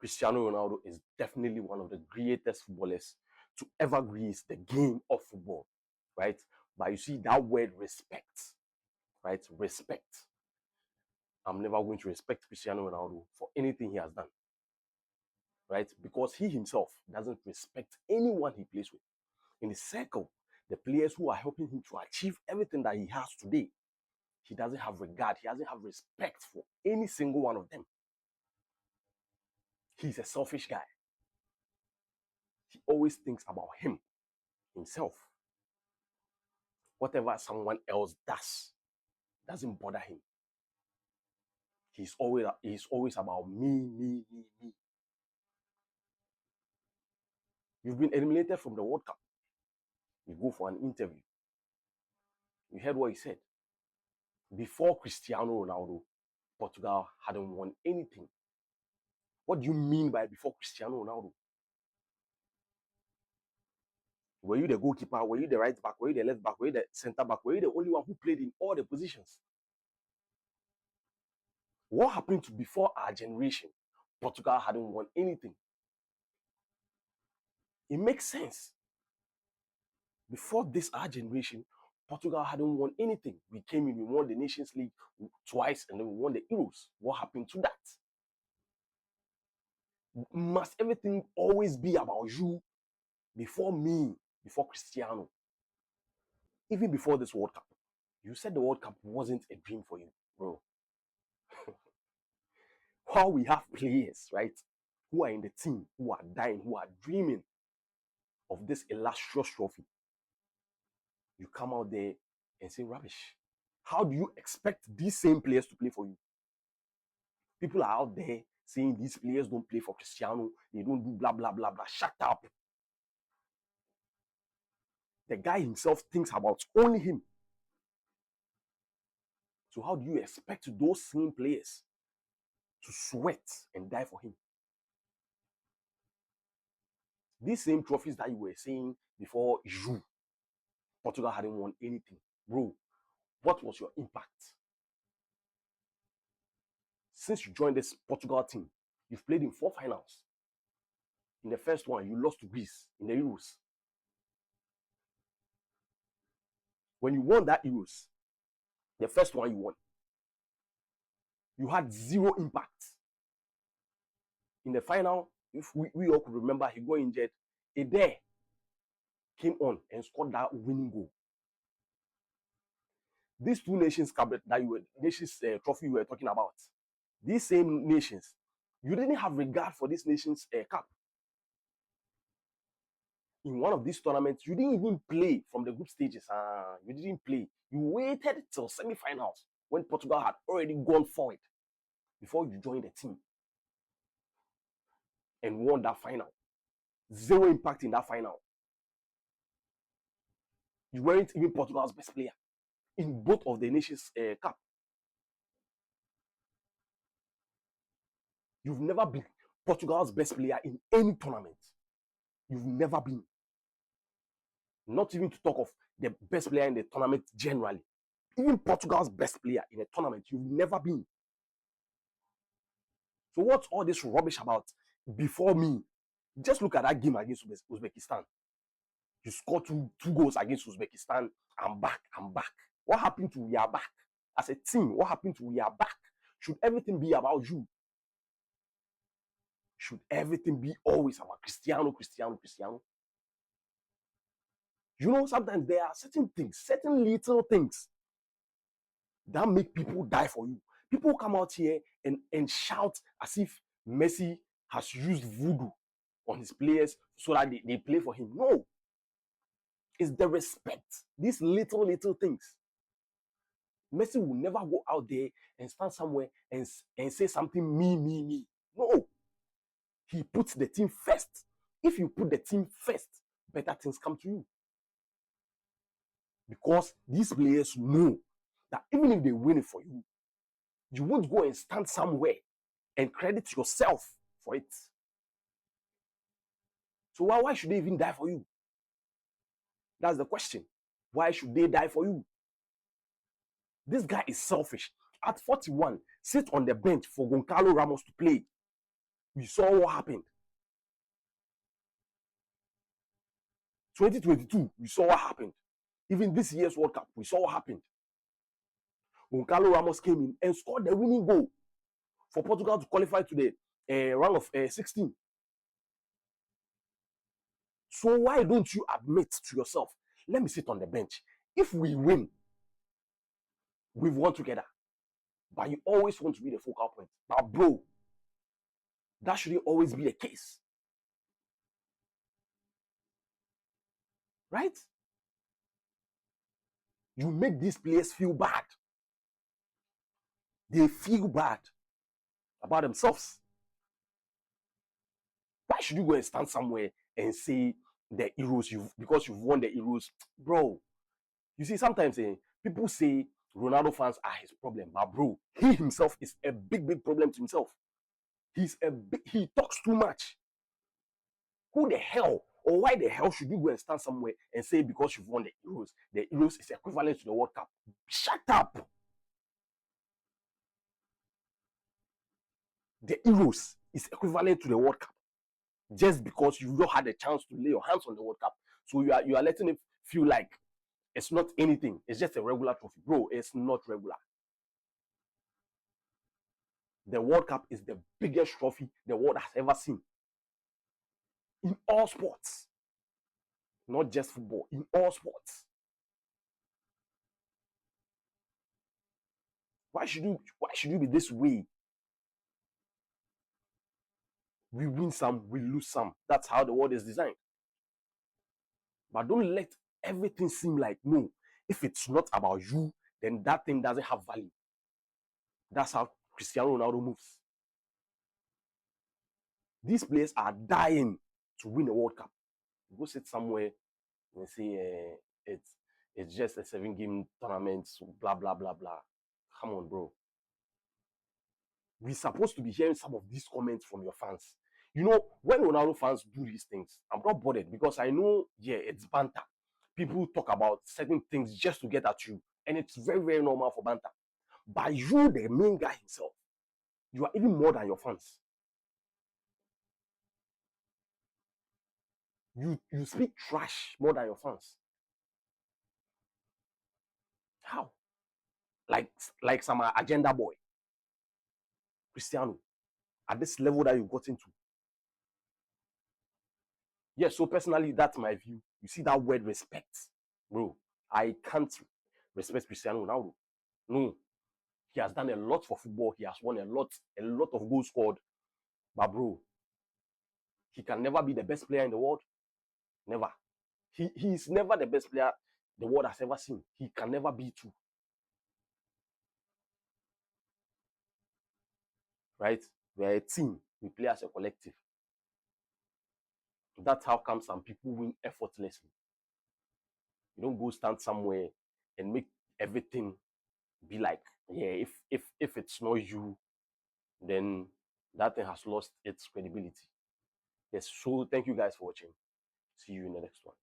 Cristiano Ronaldo is definitely one of the greatest footballers to ever grace the game of football, right? But you see that word respect, right? Respect. I'm never going to respect Cristiano Ronaldo for anything he has done, right? Because he himself doesn't respect anyone he plays with. In the circle, the players who are helping him to achieve everything that he has today, he doesn't have regard, he doesn't have respect for any single one of them. He's a selfish guy. He always thinks about himself. Whatever someone else does doesn't bother him. He's always about me. You've been eliminated from the World Cup. You go for an interview. You heard what he said. Before Cristiano Ronaldo, Portugal hadn't won anything. What do you mean by before Cristiano Ronaldo? Were you the goalkeeper? Were you the right back? Were you the left back? Were you the center back? Were you the only one who played in all the positions? What happened to before our generation? Portugal hadn't won anything. It makes sense. Before this, our generation, Portugal hadn't won anything. We came in, we won the Nations League twice, and then we won the Euros. What happened to that? Must everything always be about you before me, before Cristiano? Even before this World Cup, you said the World Cup wasn't a dream for you, bro. While we have players, right, who are in the team, who are dying, who are dreaming of this illustrious trophy, you come out there and say rubbish. How do you expect these same players to play for you? People are out there saying these players don't play for Cristiano, they don't do blah, blah, blah, blah. Shut up. The guy himself thinks about only him. So how do you expect those same players to sweat and die for him? These same trophies that you were saying before you, Portugal hadn't won anything. Bro, what was your impact? Since you joined this Portugal team, you've played in 4 finals. In the first one, you lost to Greece in the Euros. When you won that Euros, the first one you won, you had 0 impact. In the final, if we all could remember, he got injured. Eder came on and scored that winning goal. These 2 nations cup that trophy you were talking about, these same nations, you didn't have regard for this nations cup. In one of these tournaments, you didn't even play from the group stages. You didn't play. You waited till semi-finals when Portugal had already gone forward before you joined the team and won that final. 0 impact in that final. You weren't even Portugal's best player in both of the Nations Cup. You've never been Portugal's best player in any tournament. You've never been. Not even to talk of the best player in the tournament generally. Even Portugal's best player in a tournament, you've never been. So what's all this rubbish about before me? Just look at that game against Uzbekistan. You scored two goals against Uzbekistan. I'm back. What happened to we are back? As a team, what happened to we are back? Should everything be about you? Should everything be always about Cristiano? You know, sometimes there are certain things, certain little things that make people die for you. People come out here and shout as if Messi has used voodoo on his players so that they play for him. No. It's the respect. These little things. Messi will never go out there and stand somewhere and say something me. No. He puts the team first. If you put the team first, better things come to you. Because these players know that even if they win it for you, you won't go and stand somewhere and credit yourself for it. So why should they even die for you? That's the question. Why should they die for you? This guy is selfish. At 41, sit on the bench for Goncalo Ramos to play. We saw what happened. 2022, we saw what happened. Even this year's World Cup, we saw what happened. When Carlos Ramos came in and scored the winning goal for Portugal to qualify to the round of 16. So why don't you admit to yourself, let me sit on the bench. If we win, we've won together. But you always want to be the focal point. But bro, that shouldn't always be the case. Right? You make these players feel bad. They feel bad about themselves. Why should you go and stand somewhere and say the Euros, because you've won the Euros? Bro, you see, sometimes people say Ronaldo fans are his problem. But bro, he himself is a big problem to himself. He talks too much. Who the hell or why the hell should you go and stand somewhere and say because you've won the Euros is equivalent to the World Cup? Shut up. The Euros is equivalent to the World Cup just because you've not had a chance to lay your hands on the World Cup. So you are letting it feel like it's not anything. It's just a regular trophy. Bro, it's not regular. The World Cup is the biggest trophy the world has ever seen. In all sports. Not just football. In all sports. Why should you be this way? We win some, we lose some. That's how the world is designed. But don't let everything seem like, no, if it's not about you, then that thing doesn't have value. That's how Cristiano Ronaldo moves. These players are dying to win a World Cup. Go sit somewhere and say it's just a 7-game tournament, so blah, blah, blah, blah. Come on, bro. We're supposed to be hearing some of these comments from your fans. You know, when Ronaldo fans do these things, I'm not bothered because I know, yeah, it's banter. People talk about certain things just to get at you. And it's very, very normal for banter. But you, the main guy himself, you are even more than your fans. You speak trash more than your fans. How? Like some agenda boy. Cristiano. At this level that you got into. Yes, so personally, that's my view. You see that word respect. Bro, I can't respect Cristiano Ronaldo. No. He has done a lot for football. He has won a lot of goals scored. But bro, he can never be the best player in the world. Never. He's never the best player the world has ever seen. He can never be too. Right? We're a team. We play as a collective. That's how come some people win effortlessly. You don't go stand somewhere and make everything be like, yeah, if it's not you, then that thing has lost its credibility. Yes, so thank you guys for watching. See you in the next one.